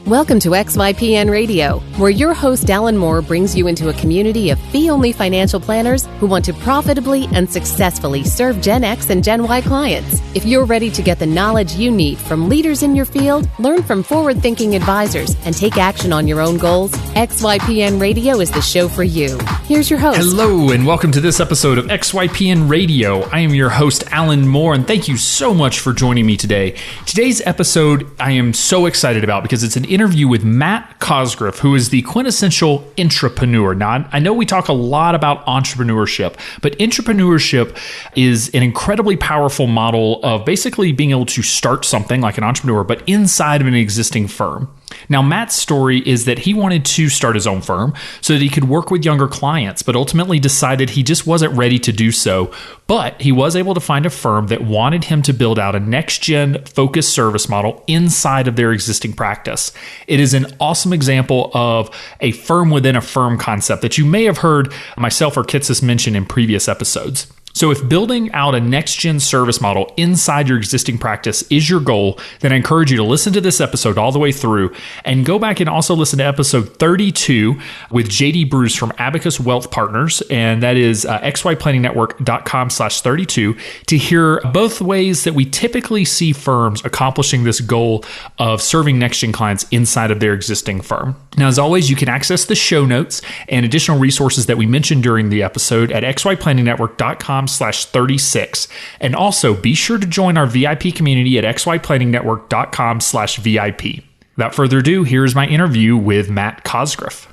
Welcome to XYPN Radio, where your host Alan Moore brings you into a community of fee-only financial planners who want to profitably and successfully serve Gen X and Gen Y clients. If you're ready to get the knowledge you need from leaders in your field, learn from forward-thinking advisors, and take action on your own goals, XYPN Radio is the show for you. Here's your host. Hello, and welcome to this episode of XYPN Radio. I am your host, Alan Moore, and thank you so much for joining me today. Today's episode I am so excited about because it's an interview with Matt Cosgriff, who is the quintessential intrapreneur. Now, I know we talk a lot about entrepreneurship, but intrapreneurship is an incredibly powerful model of basically being able to start something like an entrepreneur, but inside of an existing firm. Now, Matt's story is that he wanted to start his own firm so that he could work with younger clients, but ultimately decided he just wasn't ready to do so. But he was able to find a firm that wanted him to build out a NextGen focused service model inside of their existing practice. It is an awesome example of a firm within a firm concept that you may have heard myself or Kitces mention in previous episodes. So if building out a next-gen service model inside your existing practice is your goal, then I encourage you to listen to this episode all the way through and go back and also listen to episode 32 with JD Bruce from Abacus Wealth Partners, and that is xyplanningnetwork.com/32 to hear both ways that we typically see firms accomplishing this goal of serving next-gen clients inside of their existing firm. Now, as always, you can access the show notes and additional resources that we mentioned during the episode at xyplanningnetwork.com/36. And also be sure to join our VIP community at xyplanningnetwork.com/VIP. Without further ado, here's my interview with Matt Cosgriff.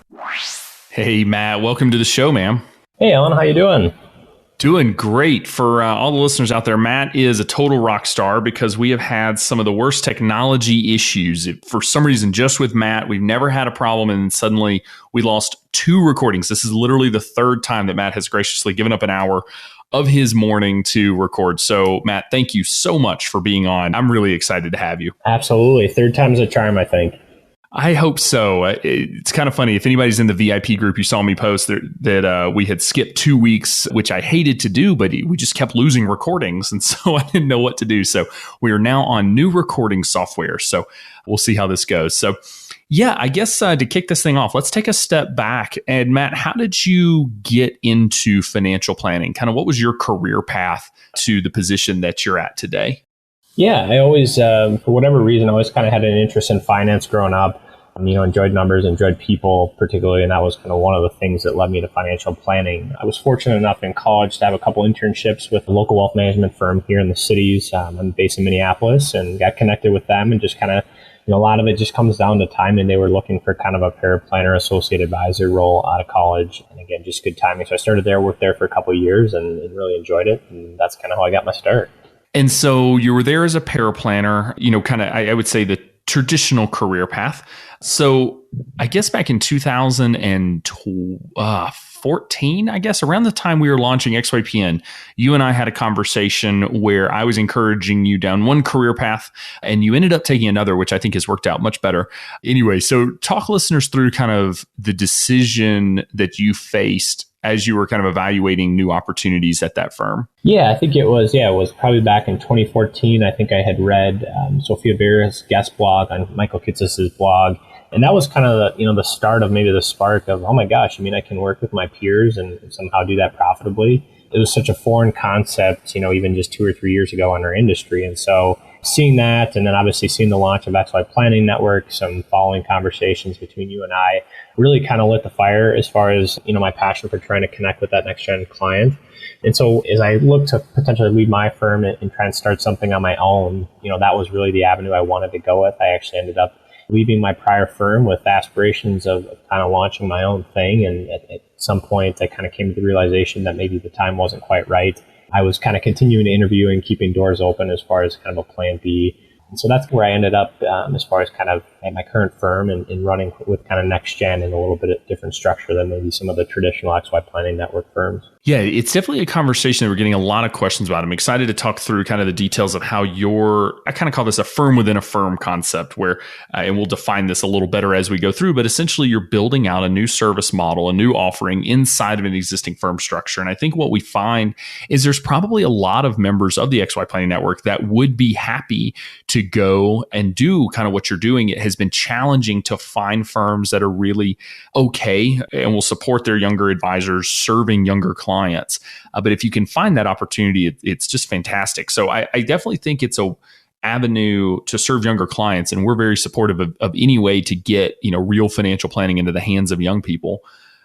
Hey, Matt, welcome to the show, man. Hey, Alan, how you doing? Doing great. For all the listeners out there, Matt is a total rock star because we have had some of the worst technology issues. For some reason, just with Matt, we've never had a problem, and suddenly we lost 2 recordings. This is literally the 3rd time that Matt has graciously given up an hour of his morning to record. So, Matt, thank you so much for being on. I'm really excited to have you. Absolutely. 3rd time's a charm, I think. I hope so. It's kind of funny. If anybody's in the VIP group, you saw me post that we had skipped 2 weeks, which I hated to do, but we just kept losing recordings. And so I didn't know what to do. So we are now on new recording software. So we'll see how this goes. So yeah, I guess to kick this thing off, let's take a step back. And Matt, how did you get into financial planning? Kind of what was your career path to the position that you're at today? Yeah, I always, for whatever reason, I always kind of had an interest in finance growing up. Enjoyed numbers, enjoyed people particularly, and that was kind of one of the things that led me to financial planning. I was fortunate enough in college to have a couple internships with a local wealth management firm here in the cities. I'm based in Minneapolis and got connected with them, and just kind of, a lot of it just comes down to time, and they were looking for kind of a paraplanner associate advisor role out of college. And again, just good timing. So I started there, worked there for a couple of years and really enjoyed it. And that's kind of how I got my start. And so you were there as a paraplanner, kind of, I would say the traditional career path. So I guess back in 2014, I guess around the time we were launching XYPN, you and I had a conversation where I was encouraging you down one career path and you ended up taking another, which I think has worked out much better. Anyway, so talk listeners through kind of the decision that you faced as you were kind of evaluating new opportunities at that firm. Yeah, I think it was probably back in 2014. I think I had read Sophia Beer's guest blog on Michael Kitces' blog. And that was kind of the start of maybe the spark of, oh my gosh, I can work with my peers and somehow do that profitably. It was such a foreign concept, even just 2 or 3 years ago in our industry. And so seeing that, and then obviously seeing the launch of XY Planning Network, some following conversations between you and I, really kind of lit the fire as far as, my passion for trying to connect with that next gen client. And so as I looked to potentially leave my firm and try and start something on my own, that was really the avenue I wanted to go with. I actually ended up leaving my prior firm with aspirations of kind of launching my own thing. And at some point, I kind of came to the realization that maybe the time wasn't quite right. I was kind of continuing to interview and keeping doors open as far as kind of a plan B. And so that's where I ended up as far as kind of at my current firm and running with kind of NextGen in a little bit of different structure than maybe some of the traditional XY Planning Network firms. Yeah, it's definitely a conversation that we're getting a lot of questions about. I'm excited to talk through kind of the details of how I kind of call this a firm within a firm concept where, and we'll define this a little better as we go through, but essentially you're building out a new service model, a new offering inside of an existing firm structure. And I think what we find is there's probably a lot of members of the XY Planning Network that would be happy to go and do kind of what you're doing. It has been challenging to find firms that are really okay and will support their younger advisors serving younger clients. But if you can find that opportunity, it's just fantastic. So I definitely think it's a avenue to serve younger clients. And we're very supportive of any way to get, real financial planning into the hands of young people.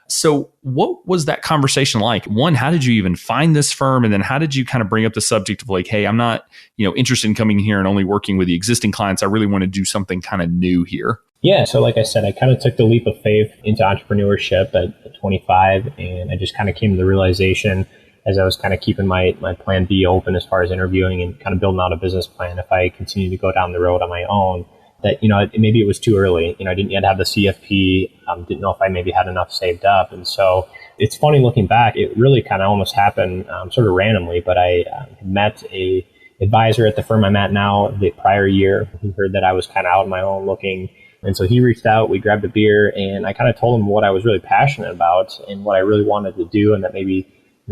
So what was that conversation like? One, how did you even find this firm? And then how did you kind of bring up the subject of like, hey, I'm not, interested in coming here and only working with the existing clients. I really want to do something kind of new here. Yeah. So like I said, I kind of took the leap of faith into entrepreneurship at 25. And I just kind of came to the realization as I was kind of keeping my plan B open as far as interviewing and kind of building out a business plan. If I continue to go down the road on my own, that, maybe it was too early. I didn't yet have the CFP, didn't know if I maybe had enough saved up. And so it's funny looking back, it really kind of almost happened sort of randomly, but I met a advisor at the firm I'm at now the prior year. He heard that I was kind of out on my own looking. And so he reached out, we grabbed a beer, and I kind of told him what I was really passionate about and what I really wanted to do, and that maybe,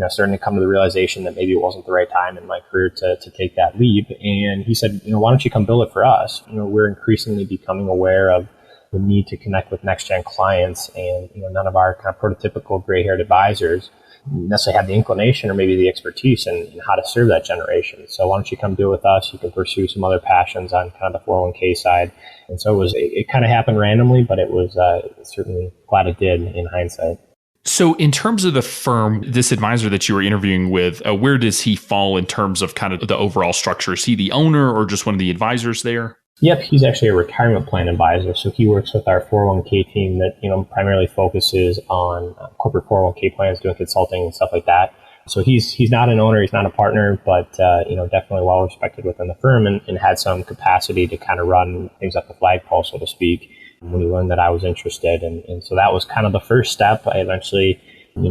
starting to come to the realization that maybe it wasn't the right time in my career to take that leap. And he said, why don't you come build it for us? We're increasingly becoming aware of the need to connect with NextGen clients, and none of our kind of prototypical gray-haired advisors necessarily have the inclination or maybe the expertise in how to serve that generation. So why don't you come do it with us? You can pursue some other passions on kind of the 401k side. And so it kind of happened randomly, but it was certainly glad it did in hindsight. So in terms of the firm, this advisor that you were interviewing with, where does he fall in terms of kind of the overall structure? Is he the owner or just one of the advisors there? Yep, he's actually a retirement plan advisor. So he works with our 401k team that, primarily focuses on corporate 401k plans, doing consulting and stuff like that. So he's not an owner, he's not a partner, but, definitely well respected within the firm and had some capacity to kind of run things up the flagpole, so to speak, when he learned that I was interested. And so that was kind of the first step. I eventually,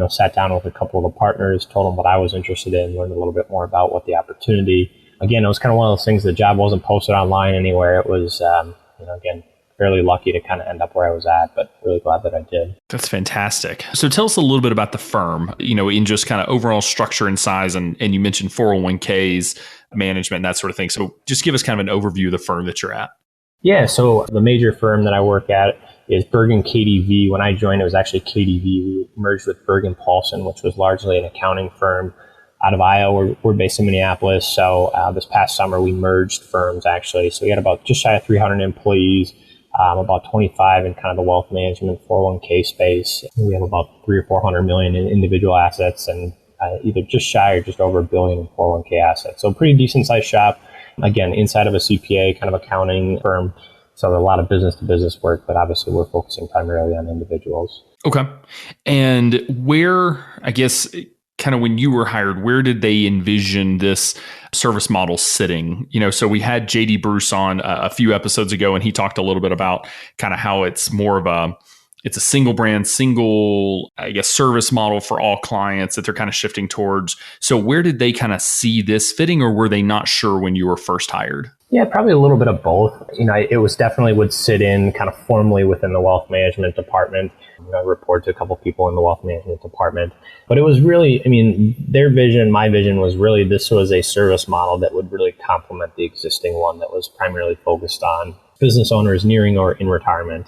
sat down with a couple of the partners, told them what I was interested in, learned a little bit more about what the opportunity. Again, it was kind of one of those things, the job wasn't posted online anywhere. It was, again, fairly lucky to kind of end up where I was at, but really glad that I did. That's fantastic. So tell us a little bit about the firm, in just kind of overall structure and size. And you mentioned 401ks, management, and that sort of thing. So just give us kind of an overview of the firm that you're at. Yeah, so the major firm that I work at is Bergen KDV. When I joined, it was actually KDV. We merged with Bergen Paulson, which was largely an accounting firm out of Iowa. We're based in Minneapolis. So this past summer, we merged firms, actually. So we had about just shy of 300 employees, about 25 in kind of the wealth management 401k space. We have about 300 or 400 million in individual assets and either just shy or just over $1 billion in 401k assets. So pretty decent sized shop. Again, inside of a CPA kind of accounting firm. So a lot of business to business work, but obviously we're focusing primarily on individuals. Okay. And where, I guess, kind of when you were hired, where did they envision this service model sitting? So we had JD Bruce on a few episodes ago, and he talked a little bit about kind of how it's more of it's a single brand, I guess, service model for all clients that they're kind of shifting towards. So where did they kind of see this fitting, or were they not sure when you were first hired? Yeah, probably a little bit of both. It was definitely would sit in kind of formally within the wealth management department. I report to a couple people in the wealth management department. But it was really, their vision, my vision was really this was a service model that would really complement the existing one that was primarily focused on business owners nearing or in retirement.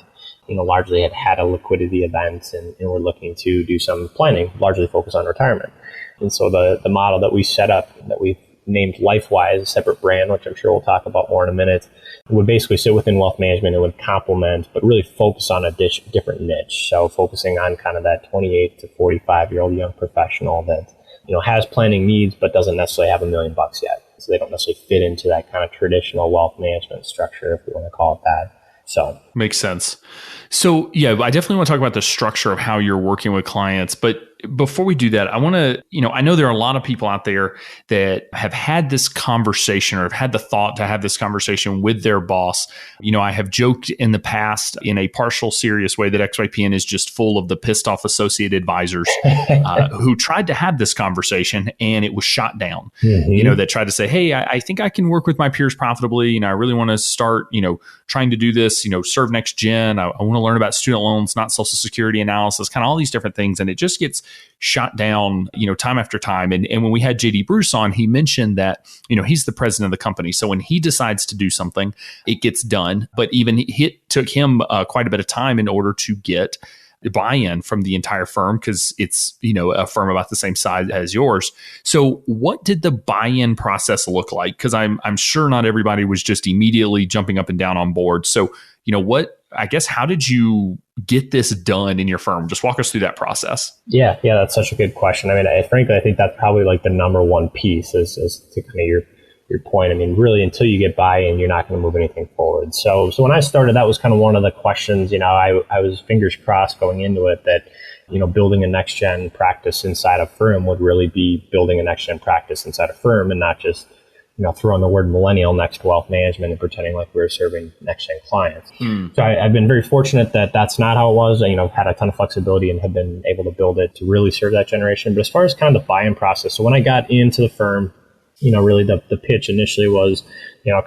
Largely had a liquidity event and were looking to do some planning, largely focused on retirement. And so the model that we set up, that we named LifeWise, a separate brand, which I'm sure we'll talk about more in a minute, would basically sit within wealth management and would complement, but really focus on a different niche. So focusing on kind of that 28 to 45-year-old young professional that, has planning needs, but doesn't necessarily have $1 million yet. So they don't necessarily fit into that kind of traditional wealth management structure, if we want to call it that. So makes sense. So yeah, I definitely want to talk about the structure of how you're working with clients, but before we do that, I want to, I know there are a lot of people out there that have had this conversation or have had the thought to have this conversation with their boss. I have joked in the past in a partial serious way that XYPN is just full of the pissed off associate advisors who tried to have this conversation and it was shot down. That tried to say, hey, I think I can work with my peers profitably. I really want to start, trying to do this, serve NextGen. I want to learn about student loans, not Social Security analysis, kind of all these different things. And it just gets shot down, time after time. And when we had JD Bruce on, he mentioned that, he's the president of the company. So when he decides to do something, it gets done. But even it took him quite a bit of time in order to get buy-in from the entire firm, because it's, a firm about the same size as yours. So what did the buy-in process look like? Because I'm sure not everybody was just immediately jumping up and down on board. So, how did you get this done in your firm? Just walk us through that process. Yeah, that's such a good question. I mean, frankly, I think that's probably like the number one piece is to kind of your point. I mean, really, until you get buy-in, you're not going to move anything forward. So when I started, that was kind of one of the questions. I was fingers crossed going into it that, building a NextGen practice inside a firm would really be building a NextGen practice inside a firm and not just, throwing the word millennial next to wealth management and pretending like we were serving NextGen clients. So I've been very fortunate that that's not how it was. Had a ton of flexibility and have been able to build it to really serve that generation. But as far as kind of the buy-in process, so when I got into the firm, really the pitch initially was,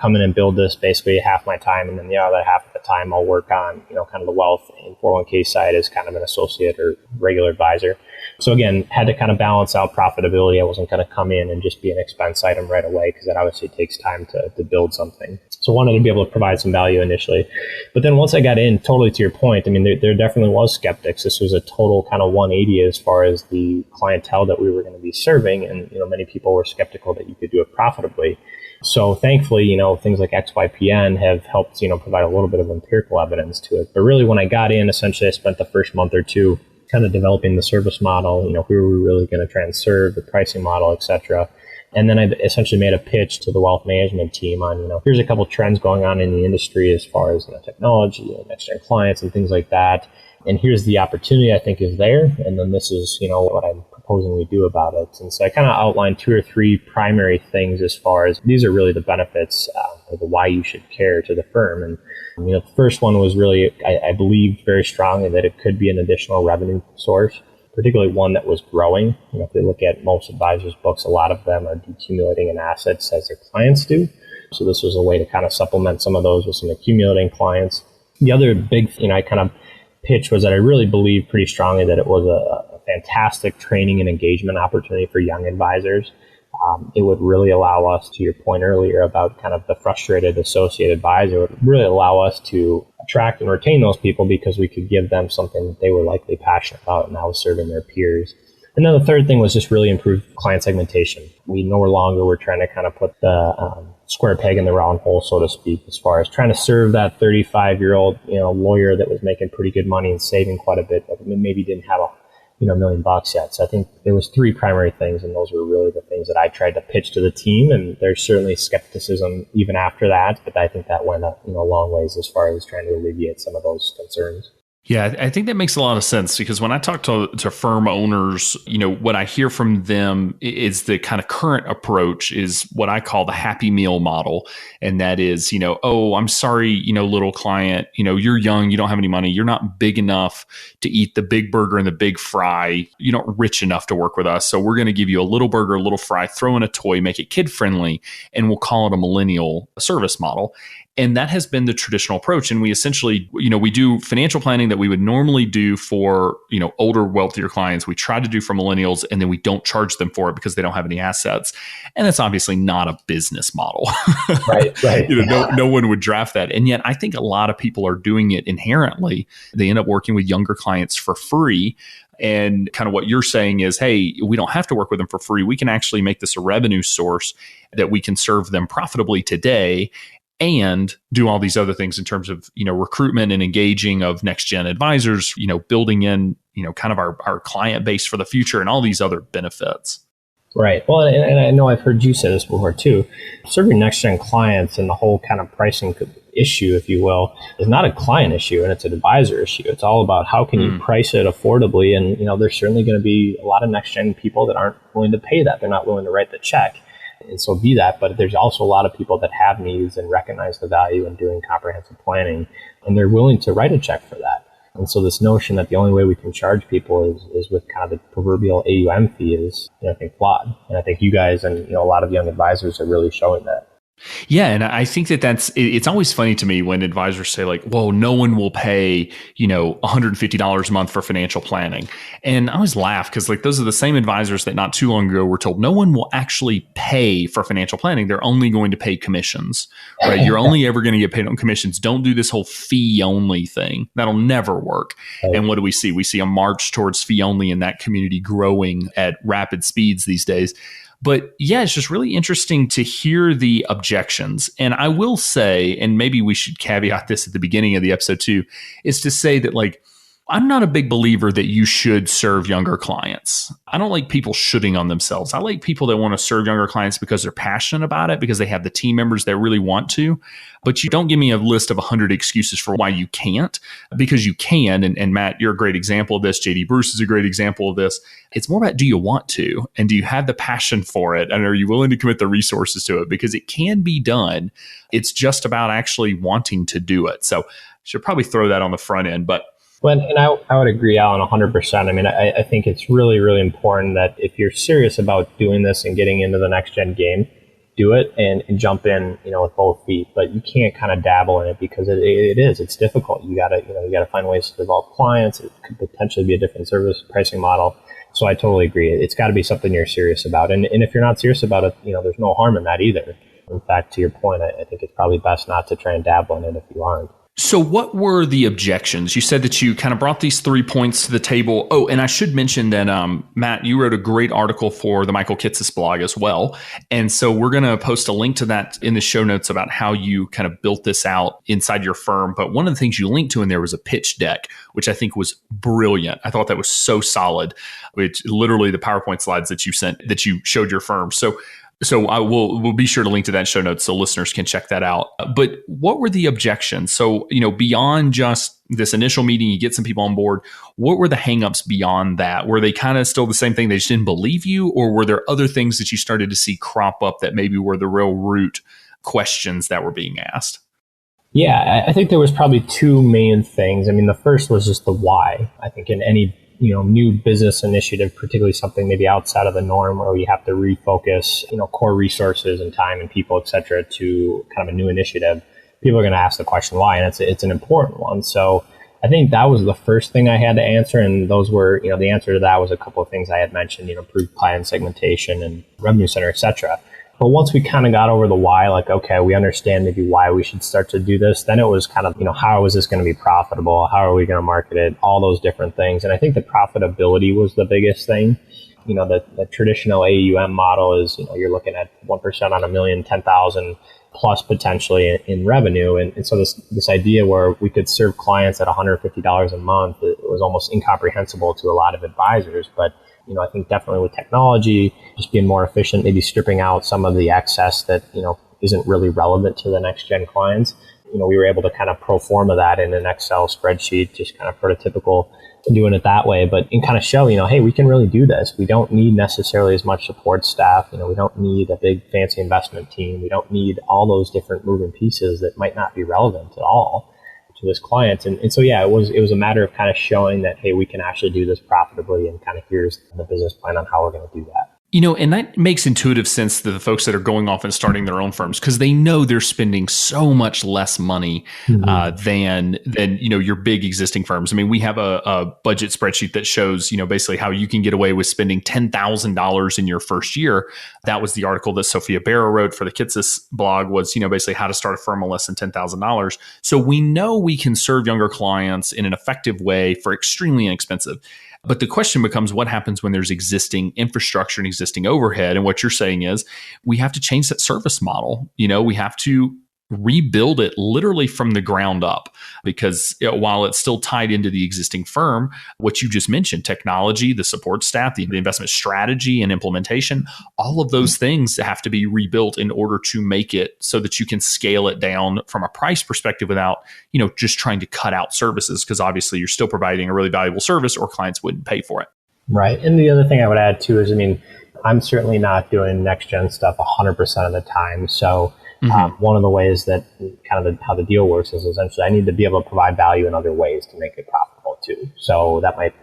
come in and build this basically half my time. And then the other half of the time I'll work on, kind of the wealth and 401k side as kind of an associate or regular advisor. So again, had to kind of balance out profitability. I wasn't going to come in and just be an expense item right away, because that obviously takes time to build something. So I wanted to be able to provide some value initially. But then once I got in, totally to your point, I mean, there definitely was skeptics. This was a total kind of 180 as far as the clientele that we were going to be serving. And, many people were skeptical that you could do it profitably. So thankfully, things like XYPN have helped, provide a little bit of empirical evidence to it. But really, when I got in, essentially, I spent the first month or two kind of developing the service model, who were we really going to try and serve, the pricing model, et cetera. And then I essentially made a pitch to the wealth management team on, here's a couple trends going on in the industry as far as technology and next-gen clients and things like that. And here's the opportunity I think is there. And then this is, what I'm proposing we do about it. And so I kind of outlined 2 or 3 primary things as far as these are really the benefits or the why you should care to the firm. And the first one was really, I believed very strongly that it could be an additional revenue source, particularly one that was growing. If they look at most advisors' books, a lot of them are decumulating in assets as their clients do. So this was a way to kind of supplement some of those with some accumulating clients. The other big thing I kind of pitched was that I really believed pretty strongly that it was a fantastic training and engagement opportunity for young advisors. It would really allow us, to your point earlier about kind of the frustrated associate advisor, it would really allow us to attract and retain those people because we could give them something that they were likely passionate about, and that was serving their peers. And then the third thing was just really improve client segmentation. We no longer were trying to kind of put the square peg in the round hole, so to speak, as far as trying to serve that 35-year-old lawyer that was making pretty good money and saving quite a bit, but maybe didn't have $1 million yet. So I think there was 3 primary things, and those were really the things that I tried to pitch to the team. And there's certainly skepticism even after that, but I think that went a long ways as far as trying to alleviate some of those concerns. Yeah, I think that makes a lot of sense, because when I talk to firm owners, what I hear from them is the kind of current approach is what I call the happy meal model. And that is, oh, I'm sorry, little client, you're young, you don't have any money, you're not big enough to eat the big burger and the big fry. You're not rich enough to work with us. So we're going to give you a little burger, a little fry, throw in a toy, make it kid friendly, and we'll call it a millennial service model. And that has been the traditional approach. And we essentially, we do financial planning that we would normally do for, older, wealthier clients. We try to do for millennials, and then we don't charge them for it because they don't have any assets. And that's obviously not a business model. Right. No one would draft that. And yet I think a lot of people are doing it inherently. They end up working with younger clients for free. And kind of what you're saying is, hey, we don't have to work with them for free. We can actually make this a revenue source that we can serve them profitably today, and do all these other things in terms of, recruitment and engaging of NextGen advisors, building in, kind of our client base for the future and all these other benefits. Right. Well, and I know I've heard you say this before too. Serving NextGen clients and the whole kind of pricing issue, if you will, is not a client issue and it's an advisor issue. It's all about how can you price it affordably. And, there's certainly going to be a lot of NextGen people that aren't willing to pay that. They're not willing to write the check. And so be that. But there's also a lot of people that have needs and recognize the value in doing comprehensive planning, and they're willing to write a check for that. And so this notion that the only way we can charge people is with kind of the proverbial AUM fee is, I think, flawed. And I think you guys and, a lot of young advisors are really showing that. Yeah. And I think it's always funny to me when advisors say like, whoa, no one will pay, $150 a month for financial planning. And I always laugh because like those are the same advisors that not too long ago were told no one will actually pay for financial planning. They're only going to pay commissions, right? You're only ever going to get paid on commissions. Don't do this whole fee only thing. That'll never work. Right. And what do we see? We see a march towards fee only in that community growing at rapid speeds these days. But yeah, it's just really interesting to hear the objections. And I will say, and maybe we should caveat this at the beginning of the episode too, is to say that like, I'm not a big believer that you should serve younger clients. I don't like people shooting on themselves. I like people that want to serve younger clients because they're passionate about it, because they have the team members that really want to. But you don't give me a list of 100 excuses for why you can't, because you can. And Matt, you're a great example of this. JD Bruce is a great example of this. It's more about, do you want to? And do you have the passion for it? And are you willing to commit the resources to it? Because it can be done. It's just about actually wanting to do it. So I should probably throw that on the front end. But well, and I would agree, Alan, 100%. I mean, I think it's really, really important that if you're serious about doing this and getting into the NextGen game, do it and jump in, with both feet. But you can't kind of dabble in it because it's difficult. You gotta find ways to develop clients. It could potentially be a different service pricing model. So I totally agree. It's got to be something you're serious about. And if you're not serious about it, there's no harm in that either. In fact, to your point, I think it's probably best not to try and dabble in it if you aren't. So what were the objections? You said that you kind of brought these 3 points to the table. Oh, and I should mention that, Matt, you wrote a great article for the Michael Kitces blog as well. And so we're going to post a link to that in the show notes about how you kind of built this out inside your firm. But one of the things you linked to in there was a pitch deck, which I think was brilliant. I thought that was so solid, which literally the PowerPoint slides that you sent, that you showed your firm. So we'll be sure to link to that in show notes so listeners can check that out. But what were the objections? So, beyond just this initial meeting, you get some people on board. What were the hangups beyond that? Were they kind of still the same thing? They just didn't believe you? Or were there other things that you started to see crop up that maybe were the real root questions that were being asked? Yeah, I think there was probably 2 main things. I mean, the first was just the why. I think in any new business initiative, particularly something maybe outside of the norm where you have to refocus, core resources and time and people, et cetera, to kind of a new initiative, people are going to ask the question why, and it's an important one. So I think that was the first thing I had to answer, and those were, the answer to that was a couple of things I had mentioned, improved client segmentation and revenue center, et cetera. But once we kind of got over the why, like, okay, we understand maybe why we should start to do this, then it was kind of, how is this going to be profitable? How are we going to market it? All those different things. And I think the profitability was the biggest thing. The traditional AUM model is, you're looking at 1% on $1 million, 10,000 plus potentially in revenue. And so this idea where we could serve clients at $150 a month, it was almost incomprehensible to a lot of advisors. But I think definitely with technology, just being more efficient, maybe stripping out some of the excess that, isn't really relevant to the NextGen clients. We were able to kind of pro forma that in an Excel spreadsheet, just kind of prototypical doing it that way, but in kind of show, hey, we can really do this. We don't need necessarily as much support staff. We don't need a big fancy investment team. We don't need all those different moving pieces that might not be relevant at all to this client. And so, yeah, it was a matter of kind of showing that, hey, we can actually do this profitably, and kind of here's the business plan on how we're going to do that. And that makes intuitive sense to the folks that are going off and starting their own firms, because they know they're spending so much less money than your big existing firms. I mean, we have a budget spreadsheet that shows, basically how you can get away with spending $10,000 in your first year. That was the article that Sophia Barrow wrote for the Kitces blog, was, basically how to start a firm on less than $10,000. So we know we can serve younger clients in an effective way for extremely inexpensive. But the question becomes, what happens when there's existing infrastructure and existing overhead? And what you're saying is we have to change that service model. We have to rebuild it literally from the ground up, because while it's still tied into the existing firm, what you just mentioned, technology, the support staff, the investment strategy and implementation, all of those things have to be rebuilt in order to make it so that you can scale it down from a price perspective without, just trying to cut out services, because obviously you're still providing a really valuable service or clients wouldn't pay for it. Right. And the other thing I would add too is, I'm certainly not doing NextGen stuff 100% of the time. So one of the ways that kind of how the deal works is essentially I need to be able to provide value in other ways to make it profitable too. So that might,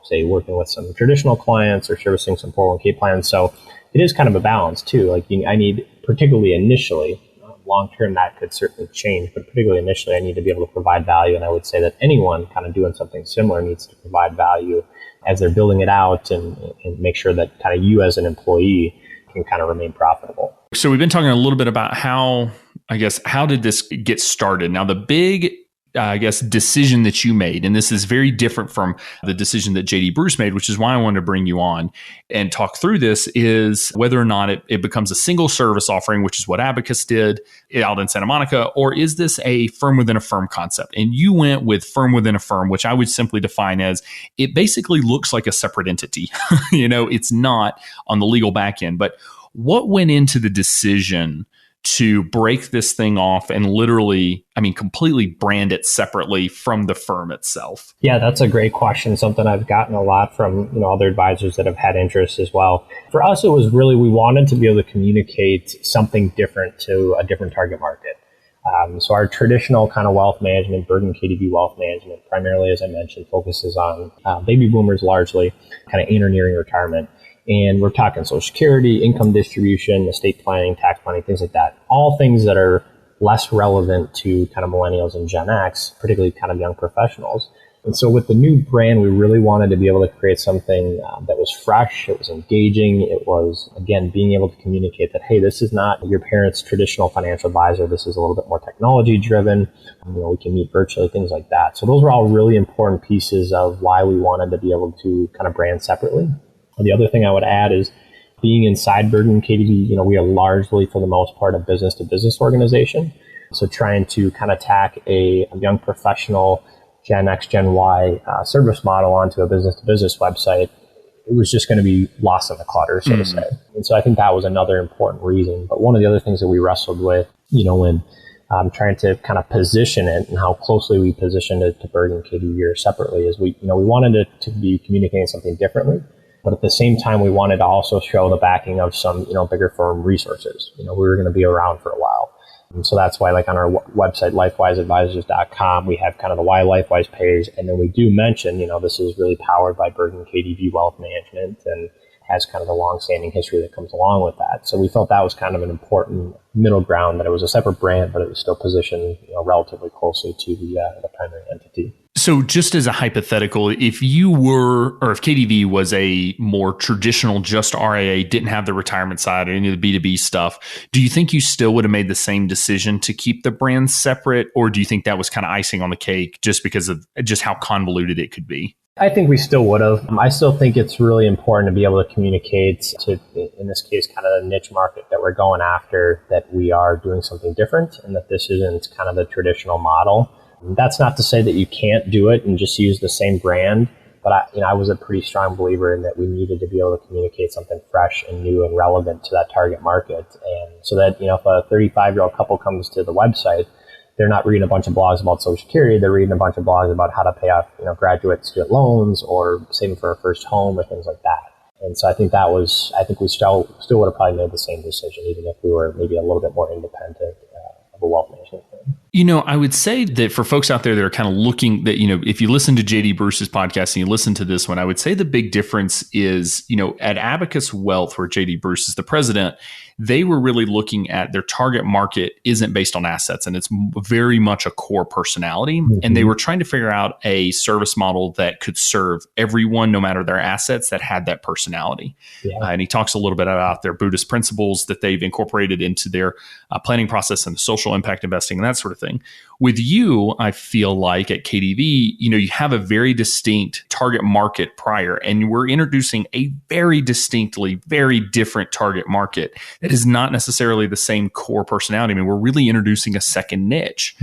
say working with some traditional clients or servicing some 401k plans. So it is kind of a balance too. Like I need, particularly initially, long term that could certainly change, but particularly initially I need to be able to provide value. And I would say that anyone kind of doing something similar needs to provide value as they're building it out and make sure that kind of you as an employee can kind of remain profitable. So we've been talking a little bit about how did this get started? Now, the big, decision that you made, and this is very different from the decision that JD Bruce made, which is why I wanted to bring you on and talk through this, is whether or not it becomes a single service offering, which is what Abacus did out in Santa Monica, or is this a firm within a firm concept? And you went with firm within a firm, which I would simply define as it basically looks like a separate entity. It's not on the legal back end, but what went into the decision to break this thing off and literally, completely brand it separately from the firm itself? Yeah, that's a great question. Something I've gotten a lot from, other advisors that have had interest as well. For us, it was really, we wanted to be able to communicate something different to a different target market. So our traditional kind of wealth management, Bergen KDB Wealth Management, primarily, as I mentioned, focuses on baby boomers largely, kind of in or nearing retirement. And we're talking Social Security, income distribution, estate planning, tax planning, things like that. All things that are less relevant to kind of millennials and Gen X, particularly kind of young professionals. And so with the new brand, we really wanted to be able to create something that was fresh, it was engaging, it was, again, being able to communicate that, hey, this is not your parents' traditional financial advisor. This is a little bit more technology driven. We can meet virtually, things like that. So those were all really important pieces of why we wanted to be able to kind of brand separately. The other thing I would add is being inside Bergen KDB, we are largely, for the most part, a business-to-business organization. So trying to kind of tack a young professional Gen X, Gen Y service model onto a business-to-business website, it was just going to be lost in the clutter, so to say. And so I think that was another important reason. But one of the other things that we wrestled with, when trying to kind of position it and how closely we positioned it to Bergen KDB separately is we wanted it to be communicating something differently. But at the same time, we wanted to also show the backing of some, bigger firm resources. We were going to be around for a while. And so that's why, like on our website, lifewiseadvisors.com, we have kind of the Why Lifewise page. And then we do mention, this is really powered by Bergen KDB Wealth Management and has kind of the long-standing history that comes along with that. So we felt that was kind of an important middle ground, that it was a separate brand, but it was still positioned, relatively closely to the primary entity. So just as a hypothetical, if KDV was a more traditional, just RIA, didn't have the retirement side or any of the B2B stuff, do you think you still would have made the same decision to keep the brand separate? Or do you think that was kind of icing on the cake just because of just how convoluted it could be? I think we still would have. I still think it's really important to be able to communicate to, in this case, kind of the niche market that we're going after, that we are doing something different and that this isn't kind of the traditional model. That's not to say that you can't do it and just use the same brand, but I was a pretty strong believer in that we needed to be able to communicate something fresh and new and relevant to that target market. And so that, if a 35-year-old couple comes to the website, they're not reading a bunch of blogs about Social Security. They're reading a bunch of blogs about how to pay off, graduate student loans or saving for a first home or things like that. And so I think we still would have probably made the same decision, even if we were maybe a little bit more independent of a wealth management firm. I would say that for folks out there that are kind of looking that, if you listen to JD Bruce's podcast and you listen to this one, I would say the big difference is, at Abacus Wealth, where JD Bruce is the president, they were really looking at their target market isn't based on assets, and it's very much a core personality. Mm-hmm. And they were trying to figure out a service model that could serve everyone, no matter their assets, that had that personality. Yeah. And he talks a little bit about their Buddhist principles that they've incorporated into their planning process and social impact investing and that sort of thing. With you, I feel like at KDV, you have a very distinct target market prior, and we're introducing a very distinctly, very different target market it is not necessarily the same core personality. I mean, we're really introducing a second niche,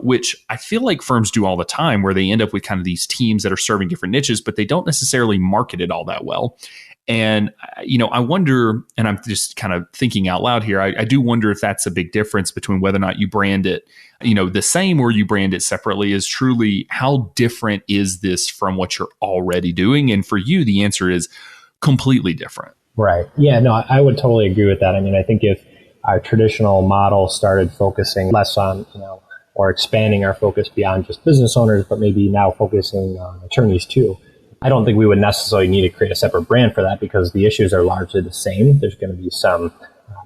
which I feel like firms do all the time, where they end up with kind of these teams that are serving different niches, but they don't necessarily market it all that well. And, I wonder, and I'm just kind of thinking out loud here, I do wonder if that's a big difference between whether or not you brand it, the same or you brand it separately, is truly how different is this from what you're already doing? And for you, the answer is completely different. Right. Yeah, no, I would totally agree with that. I mean, I think if our traditional model started focusing less on, or expanding our focus beyond just business owners, but maybe now focusing on attorneys too, I don't think we would necessarily need to create a separate brand for that, because the issues are largely the same. There's going to be some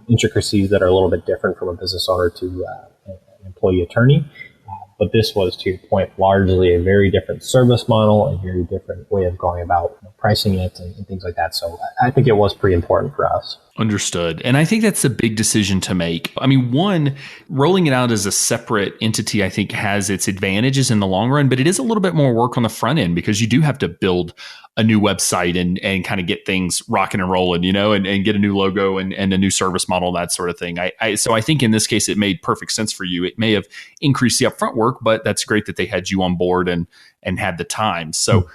intricacies that are a little bit different from a business owner to an employee attorney. But this was, to your point, largely a very different service model, a very different way of going about pricing it and things like that. So I think it was pretty important for us. Understood. And I think that's a big decision to make. I mean, one, rolling it out as a separate entity, I think has its advantages in the long run, but it is a little bit more work on the front end, because you do have to build a new website and kind of get things rocking and rolling, and get a new logo and a new service model, that sort of thing. So I think in this case, it made perfect sense for you. It may have increased the upfront work, but that's great that they had you on board and had the time. So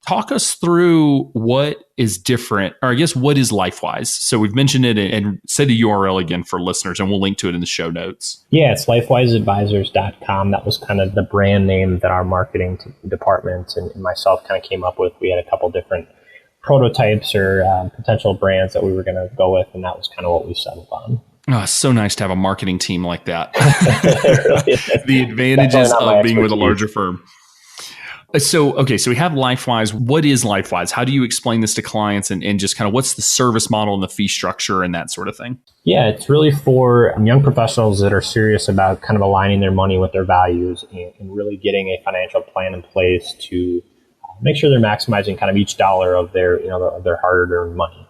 talk us through what is different, or I guess what is LifeWise? So we've mentioned it, and say the URL again for listeners, and we'll link to it in the show notes. Yeah, it's lifewiseadvisors.com. That was kind of the brand name that our marketing department and myself kind of came up with. We had a couple different prototypes or potential brands that we were going to go with, and that was kind of what we settled on. Oh, it's so nice to have a marketing team like that. The advantages of being with a larger firm. So we have LifeWise. What is LifeWise? How do you explain this to clients, and just kind of what's the service model and the fee structure and that sort of thing? Yeah, it's really for young professionals that are serious about kind of aligning their money with their values and really getting a financial plan in place to make sure they're maximizing kind of each dollar of their, of their hard-earned money.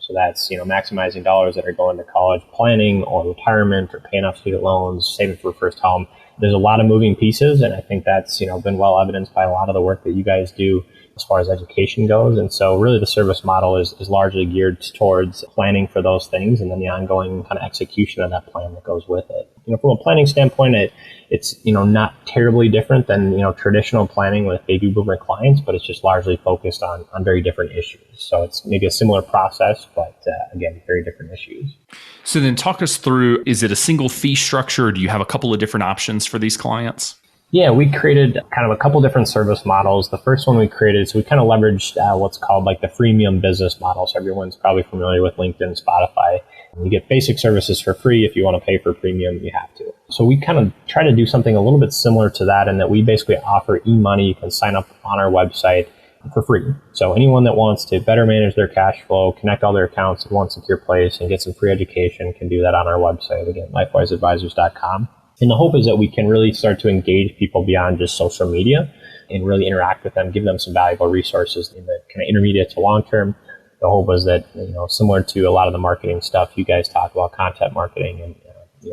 So that's, maximizing dollars that are going to college planning or retirement or paying off student loans, saving for first home. There's a lot of moving pieces, and I think that's, been well evidenced by a lot of the work that you guys do as far as education goes. And so really the service model is largely geared towards planning for those things and then the ongoing kind of execution of that plan that goes with it. From a planning standpoint, it's not terribly different than, traditional planning with baby boomer clients, but it's just largely focused on very different issues. So it's maybe a similar process, but again, very different issues. So then talk us through, is it a single fee structure, or do you have a couple of different options for these clients? Yeah, we created kind of a couple different service models. The first one we created, so we kind of leveraged what's called like the freemium business model. So everyone's probably familiar with LinkedIn, Spotify. You get basic services for free. If you want to pay for premium, you have to. So we kind of try to do something a little bit similar to that, in that we basically offer e-money. You can sign up on our website for free. So anyone that wants to better manage their cash flow, connect all their accounts in one secure place, and get some free education can do that on our website. Again, lifewiseadvisors.com. And the hope is that we can really start to engage people beyond just social media and really interact with them, give them some valuable resources in the kind of intermediate to long term. The hope is that, similar to a lot of the marketing stuff you guys talk about, content marketing and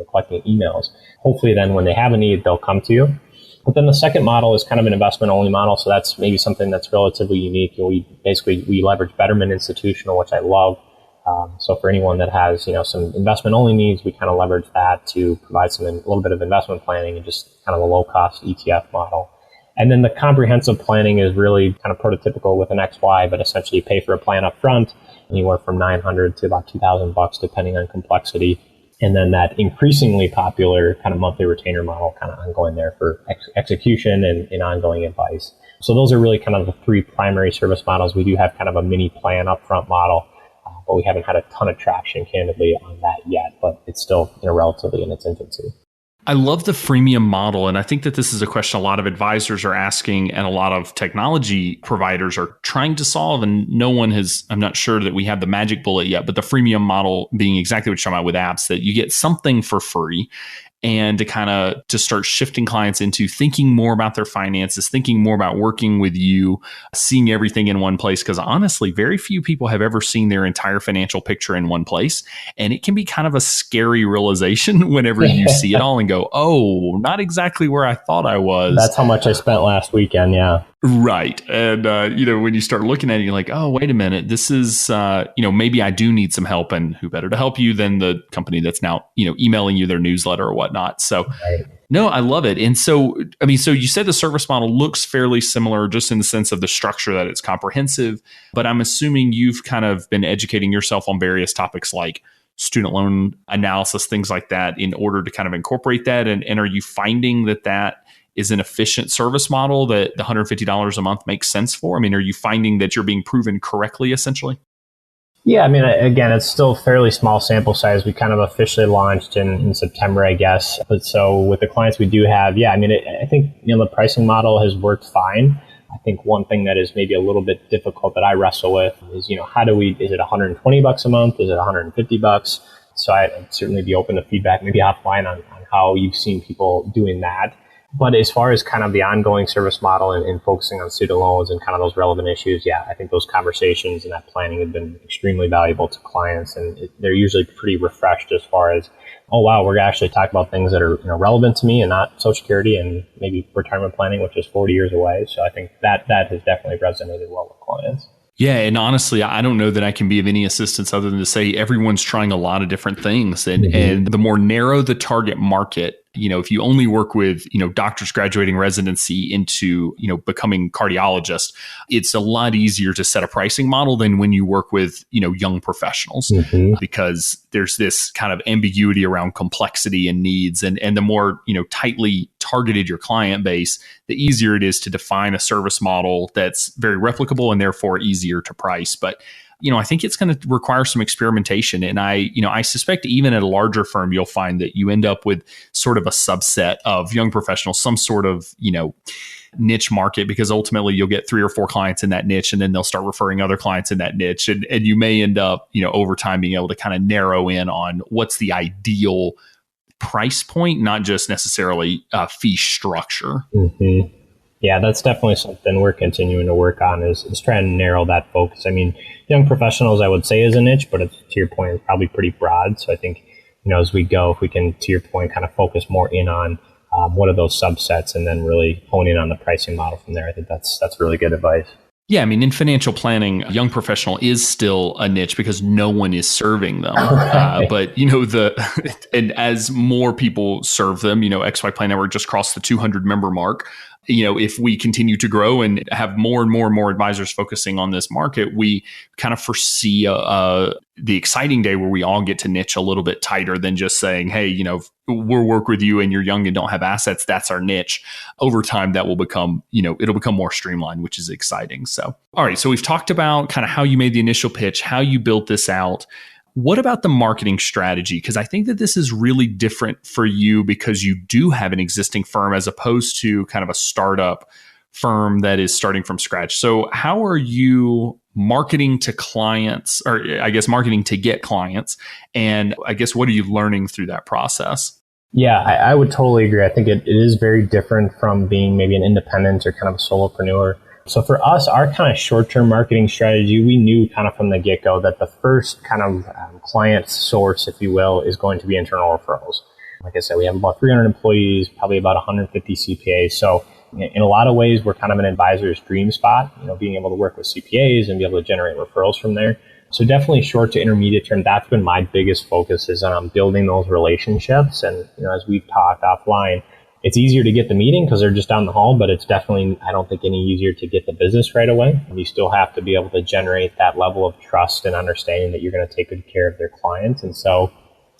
collecting emails, hopefully then when they have a need, they'll come to you. But then the second model is kind of an investment only model. So that's maybe something that's relatively unique. We leverage Betterment Institutional, which I love. So for anyone that has, some investment only needs, we kind of leverage that to provide a little bit of investment planning and just kind of a low cost ETF model. And then the comprehensive planning is really kind of prototypical with an XY, but essentially you pay for a plan up front, anywhere from $900 to about $2,000 depending on complexity. And then that increasingly popular kind of monthly retainer model kind of ongoing there for execution and ongoing advice. So those are really kind of the three primary service models. We do have kind of a mini plan upfront model, but we haven't had a ton of traction, candidly, on that yet. But it's still relatively in its infancy. I love the freemium model, and I think that this is a question a lot of advisors are asking and a lot of technology providers are trying to solve, and no one has, I'm not sure that we have the magic bullet yet, but the freemium model being exactly what you're talking about with apps, that you get something for free, and to start shifting clients into thinking more about their finances, thinking more about working with you, seeing everything in one place. Because honestly, very few people have ever seen their entire financial picture in one place. And it can be kind of a scary realization whenever you see it all and go, oh, not exactly where I thought I was. That's how much I spent last weekend. Yeah. Right. And, when you start looking at it, you're like, oh, wait a minute, this is, maybe I do need some help, and who better to help you than the company that's now, emailing you their newsletter or whatnot. So right. No, I love it. And so you said the service model looks fairly similar just in the sense of the structure that it's comprehensive, but I'm assuming you've kind of been educating yourself on various topics like student loan analysis, things like that, in order to kind of incorporate that. And are you finding that is an efficient service model that the $150 a month makes sense for? Are you finding that you're being proven correctly, essentially? Yeah, again, it's still fairly small sample size. We kind of officially launched in September, I guess. But so with the clients we do have, I think, the pricing model has worked fine. I think one thing that is maybe a little bit difficult that I wrestle with is, is it $120 a month? Is it $150? So I'd certainly be open to feedback, maybe offline on how you've seen people doing that. But as far as kind of the ongoing service model and focusing on student loans and kind of those relevant issues, I think those conversations and that planning have been extremely valuable to clients. And they're usually pretty refreshed as far as, oh, wow, we're actually talking about things that are relevant to me and not Social Security and maybe retirement planning, which is 40 years away. So I think that has definitely resonated well with clients. Yeah. And honestly, I don't know that I can be of any assistance other than to say everyone's trying a lot of different things. And the more narrow the target market, if you only work with, doctors graduating residency into, becoming cardiologists, it's a lot easier to set a pricing model than when you work with, young professionals, because there's this kind of ambiguity around complexity and needs. And the more, tightly targeted your client base, the easier it is to define a service model that's very replicable and therefore easier to price. But I think it's going to require some experimentation. And I suspect even at a larger firm, you'll find that you end up with sort of a subset of young professionals, some sort of, niche market, because ultimately you'll get 3 or 4 clients in that niche, and then they'll start referring other clients in that niche. And you may end up, over time being able to kind of narrow in on what's the ideal price point, not just necessarily fee structure. Mm-hmm. Yeah, that's definitely something we're continuing to work on is trying to narrow that focus. Young professionals, I would say, is a niche, but it's, to your point, it's probably pretty broad. So I think, as we go, if we can, to your point, kind of focus more in on what are those subsets and then really hone in on the pricing model from there, I think that's really good advice. Yeah, in financial planning, young professional is still a niche because no one is serving them. Right. But, and as more people serve them, XYPN Network just crossed the 200 member mark. If we continue to grow and have more and more and more advisors focusing on this market, we kind of foresee the exciting day where we all get to niche a little bit tighter than just saying, hey, we'll work with you and you're young and don't have assets. That's our niche. Over time, that will become, it'll become more streamlined, which is exciting. So, all right. So we've talked about kind of how you made the initial pitch, how you built this out. What about the marketing strategy? Because I think that this is really different for you because you do have an existing firm as opposed to kind of a startup firm that is starting from scratch. So how are you marketing to clients, or I guess marketing to get clients? And I guess what are you learning through that process? Yeah, I would totally agree. I think it is very different from being maybe an independent or kind of a solopreneur. So for us, our kind of short-term marketing strategy, we knew kind of from the get-go that the first kind of client source, if you will, is going to be internal referrals. Like I said, we have about 300 employees, probably about 150 CPAs. So in a lot of ways, we're kind of an advisor's dream spot, being able to work with CPAs and be able to generate referrals from there. So definitely short to intermediate term, that's been my biggest focus is on building those relationships. And, as we've talked offline, it's easier to get the meeting because they're just down the hall, but it's definitely, I don't think, any easier to get the business right away. You still have to be able to generate that level of trust and understanding that you're going to take good care of their clients. And so,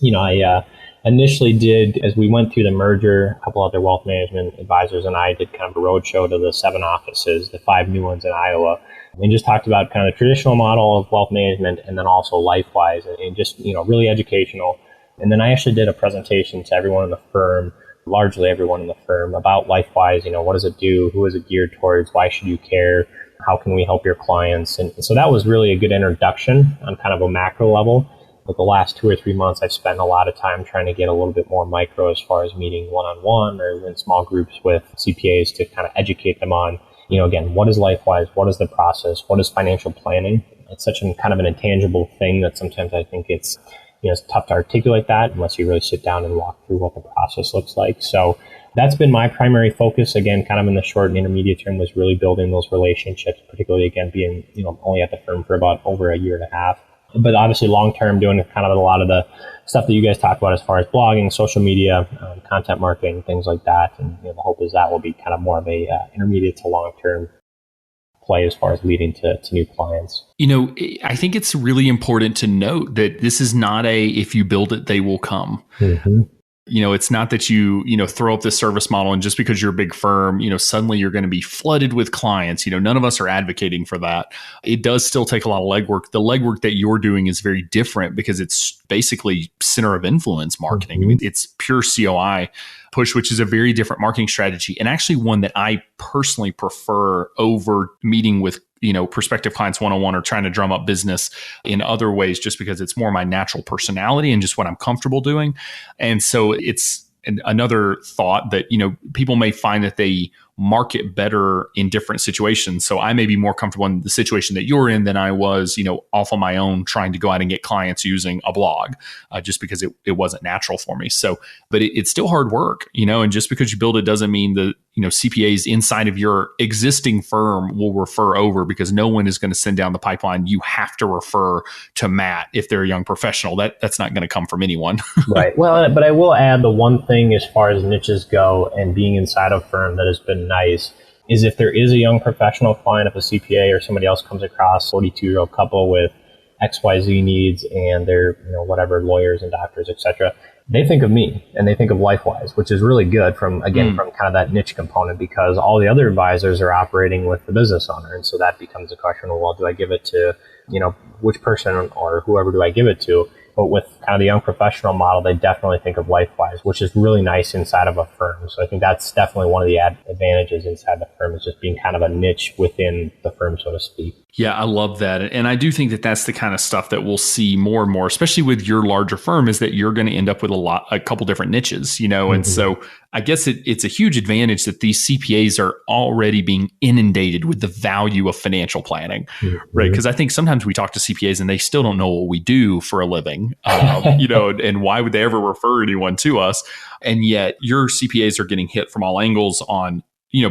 I initially did, as we went through the merger, a couple other wealth management advisors and I did kind of a roadshow to the 7 offices, the 5 new ones in Iowa, and just talked about kind of the traditional model of wealth management and then also LifeWise and just, really educational. And then I actually did a presentation to everyone in the firm, largely everyone in the firm, about LifeWise. What does it do? Who is it geared towards? Why should you care? How can we help your clients? And so that was really a good introduction on kind of a macro level. But the last 2 or 3 months, I've spent a lot of time trying to get a little bit more micro as far as meeting one-on-one or in small groups with CPAs to kind of educate them on, again, what is LifeWise? What is the process? What is financial planning? It's such an kind of an intangible thing that sometimes I think it's tough to articulate that unless you really sit down and walk through what the process looks like. So that's been my primary focus, again, kind of in the short and intermediate term, was really building those relationships, particularly, again, being, only at the firm for about over a year and a half. But obviously long term, doing kind of a lot of the stuff that you guys talk about as far as blogging, social media, content marketing, things like that. And the hope is that will be kind of more of a intermediate to long term play as far as leading to new clients. I think it's really important to note that this is not if you build it, they will come. Mm-hmm. It's not that you throw up this service model and just because you're a big firm, suddenly you're going to be flooded with clients. None of us are advocating for that. It does still take a lot of legwork. The legwork that you're doing is very different because it's basically center of influence marketing. Mm-hmm. I mean, it's pure COI push, which is a very different marketing strategy, and actually one that I personally prefer over meeting with prospective clients one-on-one or trying to drum up business in other ways, just because it's more my natural personality and just what I'm comfortable doing. And so it's another thought that, people may find that they market better in different situations. So I may be more comfortable in the situation that you're in than I was, off on my own, trying to go out and get clients using a blog, just because it wasn't natural for me. So, but it's still hard work, and just because you build it doesn't mean that, CPAs inside of your existing firm will refer over, because no one is going to send down the pipeline. You have to refer to Matt if they're a young professional. That's not going to come from anyone. Right. Well, but I will add the one thing as far as niches go and being inside a firm that has been nice is if there is a young professional client, if a CPA or somebody else comes across a 42-year-old couple with XYZ needs and they're, whatever, lawyers and doctors, etc., they think of me and they think of LifeWise, which is really good from kind of that niche component, because all the other advisors are operating with the business owner. And so that becomes a question of, well, do I give it to, which person or whoever do I give it to? But with kind of the young professional model, they definitely think of LifeWise, which is really nice inside of a firm. So I think that's definitely one of the advantages inside the firm, is just being kind of a niche within the firm, so to speak. Yeah, I love that. And I do think that that's the kind of stuff that we'll see more and more, especially with your larger firm, is that you're going to end up with a couple different niches, and so I guess it's a huge advantage that these CPAs are already being inundated with the value of financial planning, right? Because I think sometimes we talk to CPAs and they still don't know what we do for a living, and why would they ever refer anyone to us? And yet your CPAs are getting hit from all angles on,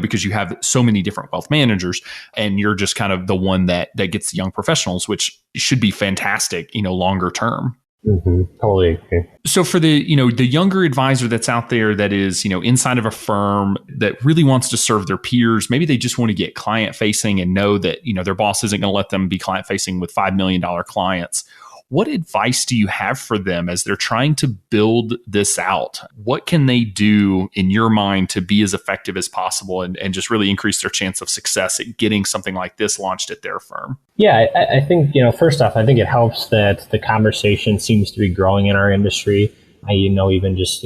because you have so many different wealth managers, and you're just kind of the one that gets the young professionals, which should be fantastic, longer term. Mm-hmm. Totally agree. So for the younger advisor that's out there that is, inside of a firm that really wants to serve their peers, maybe they just want to get client facing and know that, their boss isn't going to let them be client facing with $5 million clients. What advice do you have for them as they're trying to build this out? What can they do in your mind to be as effective as possible and just really increase their chance of success at getting something like this launched at their firm? Yeah, I think, first off, I think it helps that the conversation seems to be growing in our industry. Even just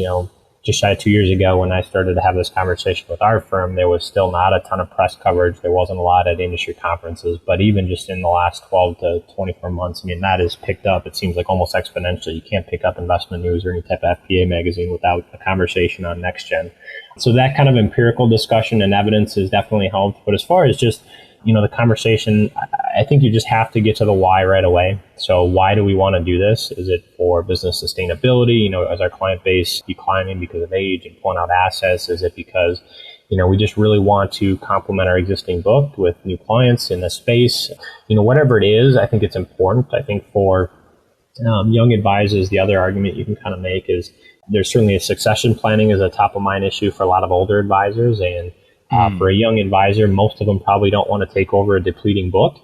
shy of 2 years ago when I started to have this conversation with our firm, there was still not a ton of press coverage. There wasn't a lot at industry conferences, but even just in the last 12 to 24 months, that has picked up. It seems like almost exponentially. You can't pick up investment news or any type of FPA magazine without a conversation on NextGen. So that kind of empirical discussion and evidence has definitely helped. But as far as just the conversation, I think you just have to get to the why right away. So why do we want to do this? Is it for business sustainability? Is our client base declining because of age and pulling out assets? Is it because, we just really want to complement our existing book with new clients in the space? Whatever it is, I think it's important. I think for young advisors, the other argument you can kind of make is there's certainly a succession planning is a top of mind issue for a lot of older advisors. And for a young advisor, most of them probably don't want to take over a depleting book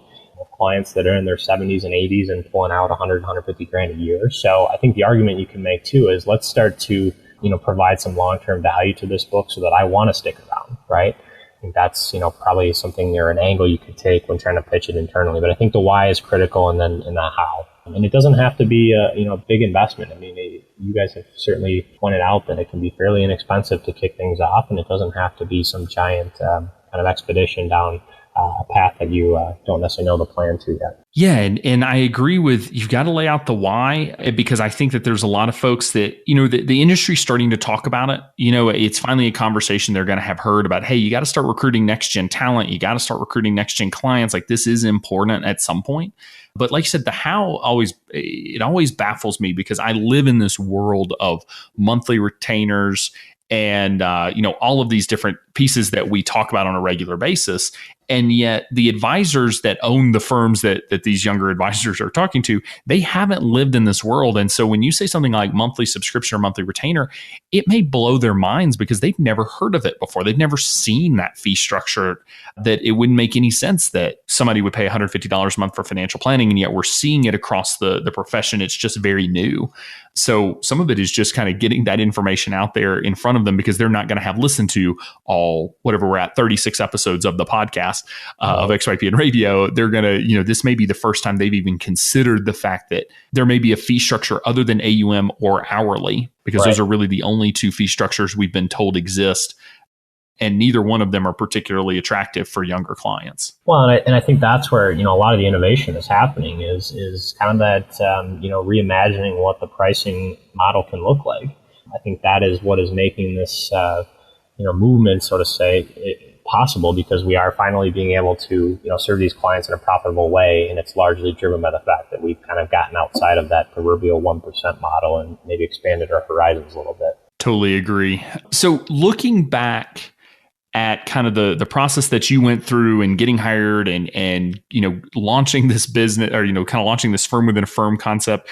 of clients that are in their 70s and 80s and pulling out 100, 150 grand a year. So I think the argument you can make too is let's start to, provide some long-term value to this book so that I want to stick around, right? I think that's, probably something or an angle you could take when trying to pitch it internally. But I think the why is critical, and then the how. And it doesn't have to be a big investment. You guys have certainly pointed out that it can be fairly inexpensive to kick things off, and it doesn't have to be some giant kind of expedition down a path that you don't necessarily know the plan to yet. Yeah. And I agree with, you've got to lay out the why, because I think that there's a lot of folks that, the industry's starting to talk about it. It's finally a conversation they're going to have heard about, hey, you got to start recruiting NextGen talent. You got to start recruiting NextGen clients. Like, this is important at some point. But like you said, the how always baffles me, because I live in this world of monthly retainers and, all of these different pieces that we talk about on a regular basis. And yet the advisors that own the firms that these younger advisors are talking to, they haven't lived in this world. And so when you say something like monthly subscription or monthly retainer, it may blow their minds because they've never heard of it before. They've never seen that fee structure, that it wouldn't make any sense that somebody would pay $150 a month for financial planning. And yet we're seeing it across the profession. It's just very new. So some of it is just kind of getting that information out there in front of them, because they're not going to have listened to all, whatever we're at, 36 episodes of the podcast of XYPN Radio. They're going to, this may be the first time they've even considered the fact that there may be a fee structure other than AUM or hourly, because those are really the only two fee structures we've been told exist. And neither one of them are particularly attractive for younger clients. Well, and I think that's where, a lot of the innovation is happening is kind of that, reimagining what the pricing model can look like. I think that is what is making this, movement, so to say, possible, because we are finally being able to, serve these clients in a profitable way. And it's largely driven by the fact that we've kind of gotten outside of that proverbial 1% model and maybe expanded our horizons a little bit. Totally agree. So looking back at kind of the process that you went through and getting hired and launching this business, or kind of launching this firm within a firm concept,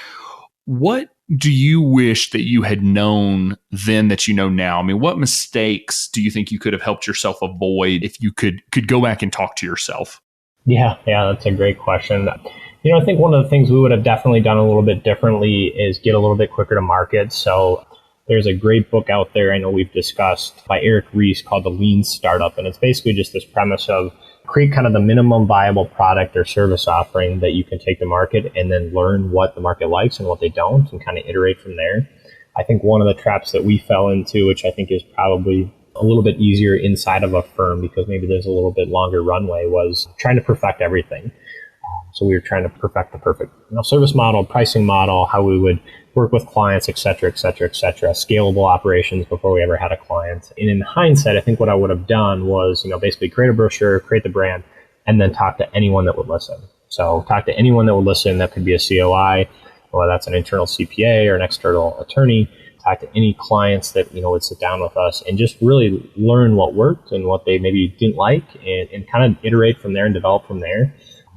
what do you wish that you had known then that you know now? I mean, what mistakes do you think you could have helped yourself avoid if you could go back and talk to yourself? Yeah, that's a great question. I think one of the things we would have definitely done a little bit differently is get a little bit quicker to market. So there's a great book out there I know we've discussed by Eric Ries called The Lean Startup. And it's basically just this premise of create kind of the minimum viable product or service offering that you can take to market, and then learn what the market likes and what they don't, and kind of iterate from there. I think one of the traps that we fell into, which I think is probably a little bit easier inside of a firm because maybe there's a little bit longer runway, was trying to perfect everything. So we were trying to perfect the perfect service model, pricing model, how we would work with clients, et cetera, scalable operations before we ever had a client. And in hindsight, I think what I would have done was, basically create a brochure, create the brand, and then talk to anyone that would listen. So talk to anyone that would listen. That could be a COI, or that's an internal CPA or an external attorney. Talk to any clients that, would sit down with us and just really learn what worked and what they maybe didn't like, and kind of iterate from there and develop from there.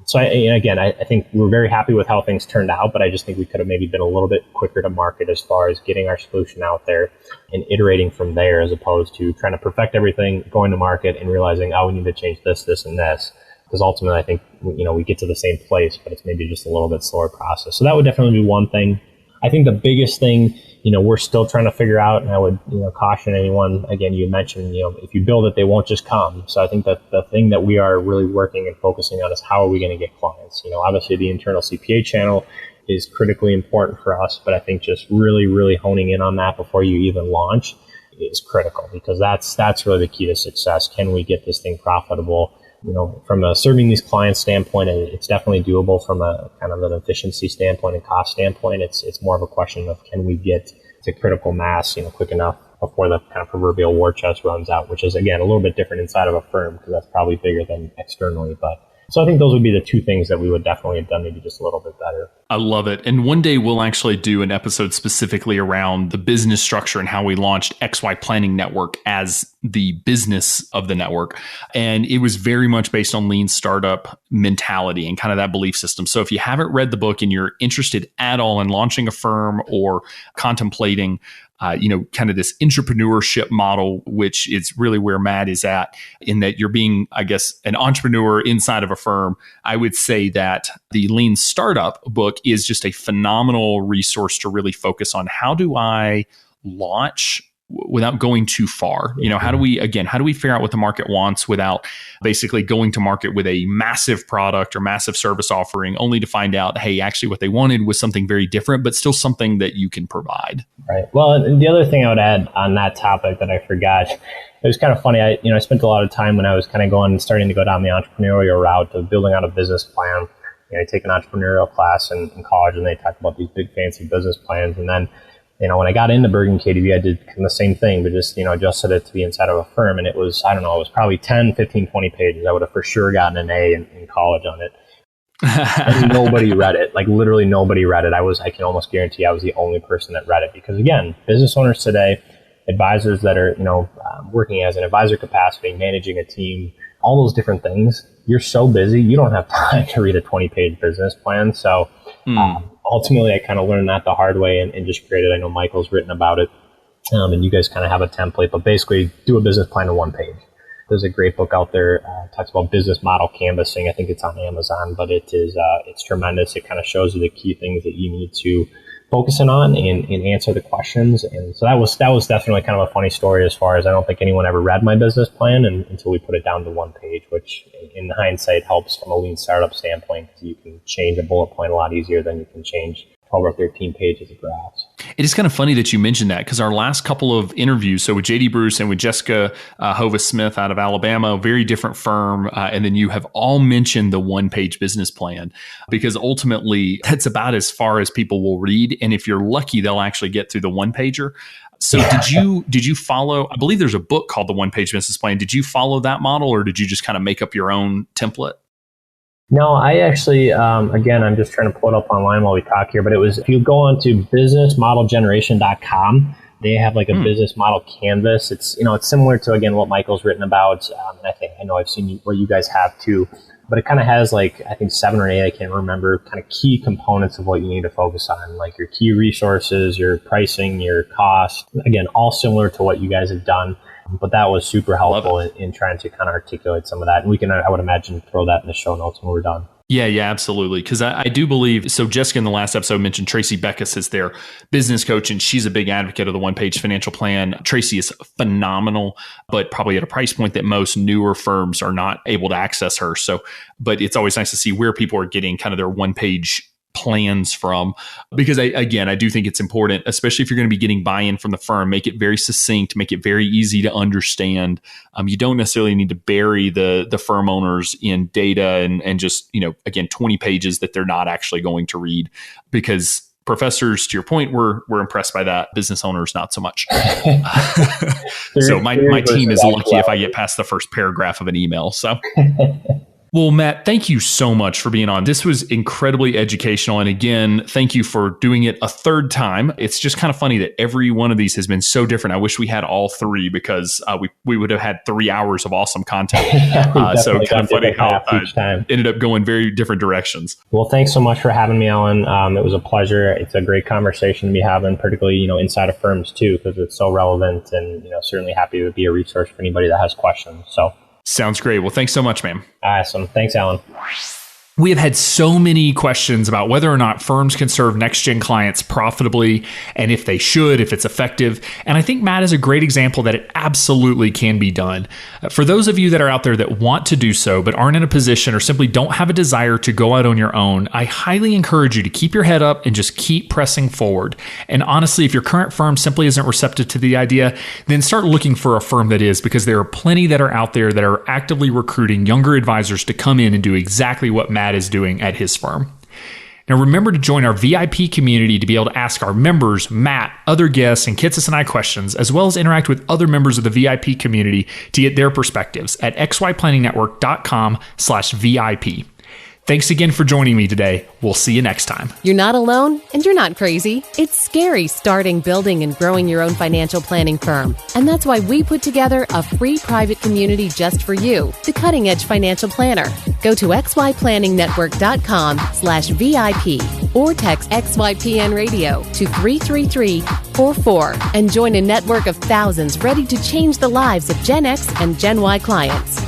So I think we're very happy with how things turned out, but I just think we could have maybe been a little bit quicker to market as far as getting our solution out there and iterating from there, as opposed to trying to perfect everything, going to market and realizing, we need to change this, and this. Because ultimately, I think, we get to the same place, but it's maybe just a little bit slower process. So that would definitely be one thing. I think the biggest thing, we're still trying to figure out, and I would, caution anyone, again, you mentioned, if you build it, they won't just come. So I think that the thing that we are really working and focusing on is how are we going to get clients? Obviously the internal CPA channel is critically important for us, but I think just really, really honing in on that before you even launch is critical, because that's really the key to success. Can we get this thing profitable? From a serving these clients standpoint, it's definitely doable. From a kind of an efficiency standpoint and cost standpoint, it's more of a question of, can we get to critical mass, quick enough before the kind of proverbial war chest runs out, which is, again, a little bit different inside of a firm because that's probably bigger than externally. But so I think those would be the two things that we would definitely have done maybe just a little bit better. I love it. And one day we'll actually do an episode specifically around the business structure and how we launched XY Planning Network as the business of the network. And it was very much based on lean startup mentality and kind of that belief system. So if you haven't read the book and you're interested at all in launching a firm or contemplating kind of this entrepreneurship model, which is really where Matt is at, in that you're being, I guess, an entrepreneur inside of a firm. I would say that the Lean Startup book is just a phenomenal resource to really focus on how do I launch without going too far. How do we figure out what the market wants without basically going to market with a massive product or massive service offering, only to find out, hey, actually what they wanted was something very different, but still something that you can provide. Right. Well, and the other thing I would add on that topic that I forgot, was kind of funny. I spent a lot of time when I was kind of starting to go down the entrepreneurial route of building out a business plan. I take an entrepreneurial class in college, and they talk about these big fancy business plans. And then, when I got into Bergen KDV, I did kind of the same thing, but just, adjusted it to be inside of a firm. And it was, it was probably 10, 15, 20 pages. I would have for sure gotten an A in college on it. And nobody read it. Like literally nobody read it. I can almost guarantee I was the only person that read it, because again, business owners today, advisors that are, working as an advisor capacity, managing a team, all those different things, you're so busy, you don't have time to read a 20-page business plan. So ultimately, I kind of learned that the hard way and just created, I know Michael's written about it, and you guys kind of have a template, but basically do a business plan in one page. There's a great book out there, talks about business model canvassing. I think it's on Amazon, but it's tremendous. It kind of shows you the key things that you need to focus in on and answer the questions. And so that was definitely kind of a funny story, as far as I don't think anyone ever read my business plan until we put it down to one page, which in hindsight helps from a lean startup standpoint, because you can change a bullet point a lot easier than you can change 12 or 13 pages of graphs. It is kind of funny that you mentioned that, because our last couple of interviews, so with JD Bruce and with Jessica Hovis Smith out of Alabama, a very different firm, and then you have all mentioned the one-page business plan, because ultimately that's about as far as people will read. And if you're lucky, they'll actually get through the one-pager. So did you follow, I believe there's a book called The One-Page Business Plan. Did you follow that model, or did you just kind of make up your own template? No, I actually, again, I'm just trying to pull it up online while we talk here, but it was, if you go on to businessmodelgeneration.com, they have like a business model canvas. It's, it's similar to, again, what Michael's written about. And I know I've seen what you guys have too, but it kind of has like, I think 7 or 8, I can't remember, kind of key components of what you need to focus on, like your key resources, your pricing, your cost, again, all similar to what you guys have done. But that was super helpful in trying to kind of articulate some of that. And we can, I would imagine, throw that in the show notes when we're done. Yeah, absolutely. Because I do believe, so Jessica in the last episode mentioned Tracy Beckus is their business coach, and she's a big advocate of the one-page financial plan. Tracy is phenomenal, but probably at a price point that most newer firms are not able to access her. So, but it's always nice to see where people are getting kind of their one-page plans from, because I do think it's important, especially if you're going to be getting buy-in from the firm. Make it very succinct, make it very easy to understand. You don't necessarily need to bury the firm owners in data and just, again, 20 pages that they're not actually going to read, because professors, to your point, were impressed by that. Business owners, not so much. So my team is lucky if I get past the first paragraph of an email. So. Well, Matt, thank you so much for being on. This was incredibly educational. And again, thank you for doing it a third time. It's just kind of funny that every one of these has been so different. I wish we had all three, because we would have had 3 hours of awesome content. So kind of funny how each time ended up going very different directions. Well, thanks so much for having me, Alan. It was a pleasure. It's a great conversation to be having, particularly, inside of firms too, because it's so relevant, and, certainly happy to be a resource for anybody that has questions. So. Sounds great. Well, thanks so much, man. Awesome. Thanks, Alan. We have had so many questions about whether or not firms can serve NextGen clients profitably, and if they should, if it's effective. And I think Matt is a great example that it absolutely can be done. For those of you that are out there that want to do so, but aren't in a position or simply don't have a desire to go out on your own, I highly encourage you to keep your head up and just keep pressing forward. And honestly, if your current firm simply isn't receptive to the idea, then start looking for a firm that is, because there are plenty that are out there that are actively recruiting younger advisors to come in and do exactly what Matt is doing at his firm. Now, remember to join our VIP community to be able to ask our members, Matt, other guests, and Kitces and I questions, as well as interact with other members of the VIP community to get their perspectives at xyplanningnetwork.com/VIP. Thanks again for joining me today. We'll see you next time. You're not alone, and you're not crazy. It's scary starting, building, and growing your own financial planning firm. And that's why we put together a free private community just for you, the Cutting Edge Financial Planner. Go to xyplanningnetwork.com/VIP or text XYPN Radio to 33344 and join a network of thousands ready to change the lives of Gen X and Gen Y clients.